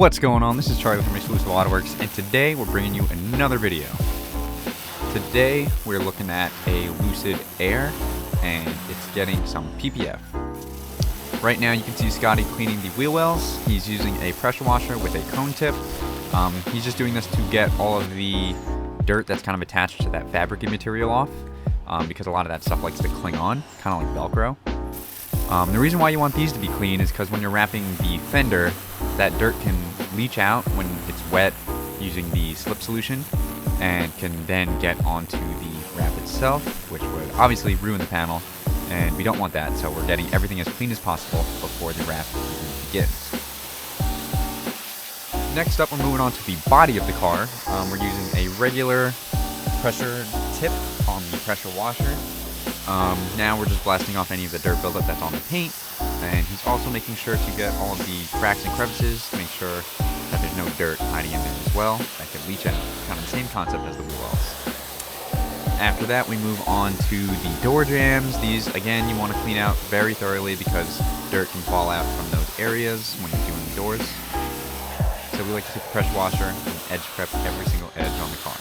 What's going on? This is Charlie from Xclusive Autoworks, and today we're bringing you another video. Today we're looking at a Lucid Air, and it's getting some PPF. Right now you can see Scotty cleaning the wheel wells. He's using a pressure washer with a cone tip. He's just doing this to get all of the dirt that's kind of attached to that fabric material off, because a lot of that stuff likes to cling on, kind of like Velcro. The reason why you want these to be clean is because when you're wrapping the fender, that dirt can leach out when it's wet using the slip solution and can then get onto the wrap itself, which would obviously ruin the panel, and we don't want that, so we're getting everything as clean as possible before the wrap even begins. Next up, we're moving on to the body of the car. We're using a regular pressure tip on the pressure washer. Now we're just blasting off any of the dirt buildup that's on the paint, and he's also making sure to get all of the cracks and crevices to make sure that there's no dirt hiding in there as well that could leach out. Kind of the same concept as the wheel wells. After that, we move on to the door jambs. These, again, you want to clean out very thoroughly because dirt can fall out from those areas when you're doing the doors. So we like to take the pressure washer and edge prep every single edge on the car.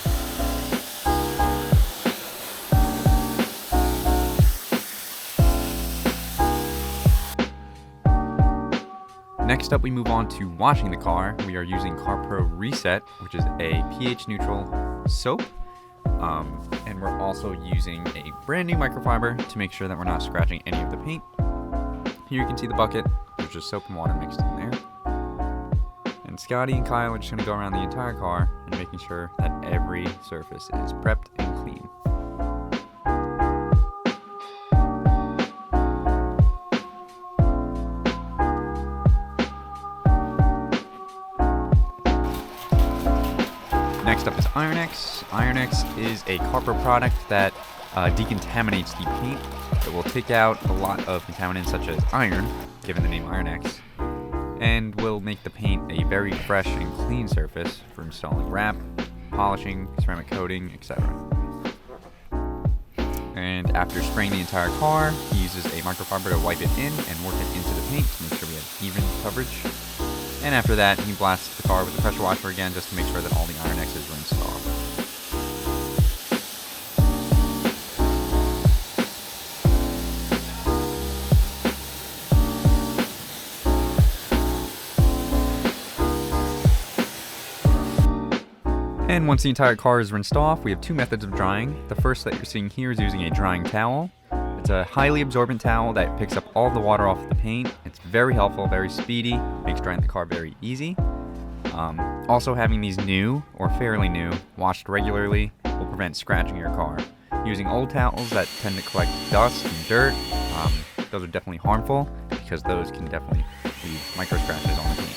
Next up, we move on to washing the car. We are using CarPro Reset, which is a pH neutral soap. And we're also using a brand new microfiber to make sure that we're not scratching any of the paint. Here you can see the bucket. There's just soap and water mixed in there. And Scotty and Kyle are just going to go around the entire car and making sure that every surface is prepped and clean. Next up is IronX. IronX is a CarPro product that decontaminates the paint. It will take out a lot of contaminants such as iron, given the name IronX, and will make the paint a very fresh and clean surface for installing wrap, polishing, ceramic coating, etc. And after spraying the entire car, he uses a microfiber to wipe it in and work it into the paint to make sure we have even coverage. And after that, he blasts the car with the pressure washer again just to make sure that all the IronX is rinsed off. And once the entire car is rinsed off, we have two methods of drying. The first that you're seeing here is using a drying towel. It's a highly absorbent towel that picks up all the water off the paint. It's very helpful, very speedy, makes drying the car very easy. Also, having these new, or fairly new, washed regularly will prevent scratching your car. Using old towels that tend to collect dust and dirt, those are definitely harmful because those can definitely leave micro scratches on the paint.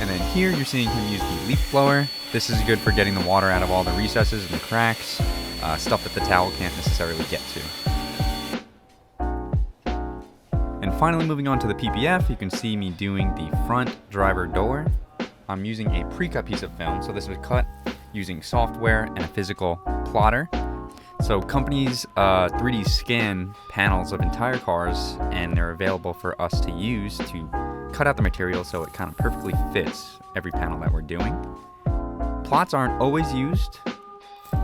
And then here you're seeing him use the leaf blower. This is good for getting the water out of all the recesses and the cracks, stuff that the towel can't necessarily get to. And finally, moving on to the PPF, you can see me doing the front driver door. I'm using a pre-cut piece of film, so this was cut using software and a physical plotter. So companies 3D scan panels of entire cars, and they're available for us to use to cut out the material so it kind of perfectly fits every panel that we're doing. Plots aren't always used.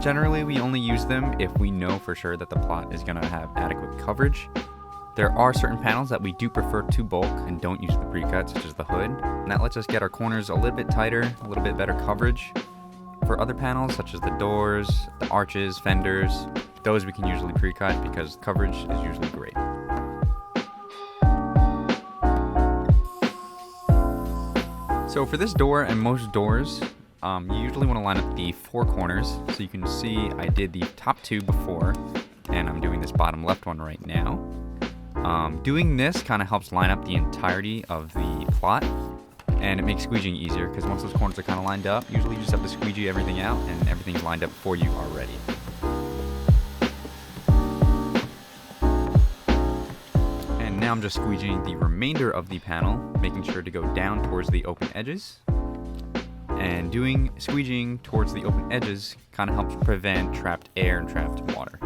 Generally, we only use them if we know for sure that the plot is going to have adequate coverage. There are certain panels that we do prefer to bulk and don't use the pre-cut, such as the hood, and that lets us get our corners a little bit tighter, a little bit better coverage. For other panels, such as the doors, the arches, fenders, those we can usually pre-cut because coverage is usually great. So for this door and most doors, you usually want to line up the four corners. So you can see I did the top two before, and I'm doing this bottom left one right now. Doing this kind of helps line up the entirety of the plot, and it makes squeegeeing easier because once those corners are kind of lined up, usually you just have to squeegee everything out and everything's lined up for you already. And now I'm just squeegeeing the remainder of the panel, making sure to go down towards the open edges. And doing squeegeeing towards the open edges kind of helps prevent trapped air and trapped water.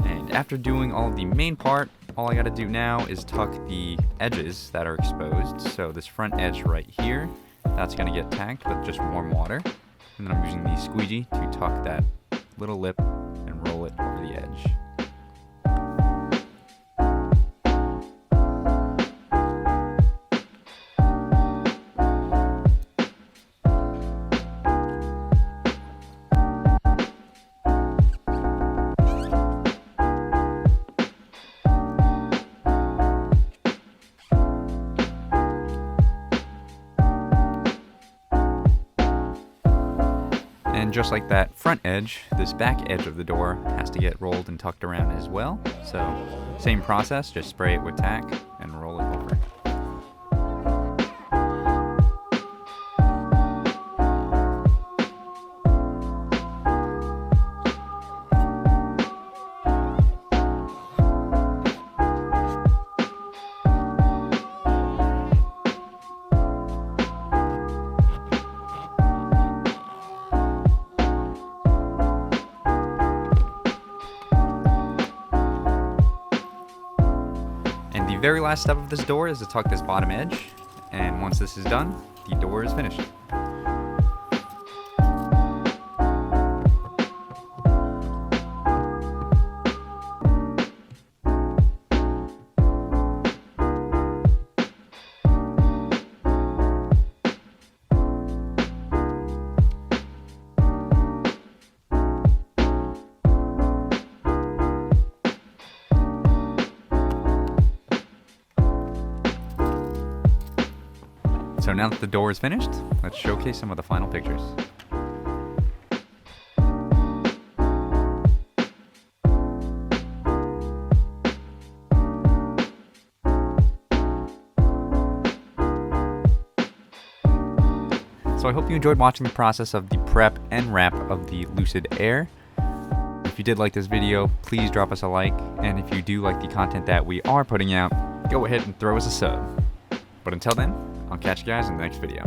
And after doing all of the main part, all I gotta do now is tuck the edges that are exposed. So this front edge right here, that's gonna get tacked with just warm water. And then I'm using the squeegee to tuck that little lip and roll it over the edge. And just like that front edge, this back edge of the door has to get rolled and tucked around as well. So same process, just spray it with tack and roll it over. The very last step of this door is to tuck this bottom edge, and once this is done, the door is finished. So now that the door is finished, let's showcase some of the final pictures. So I hope you enjoyed watching the process of the prep and wrap of the Lucid Air. If you did like this video, please drop us a like, and if you do like the content that we are putting out, go ahead and throw us a sub. But until then, I'll catch you guys in the next video.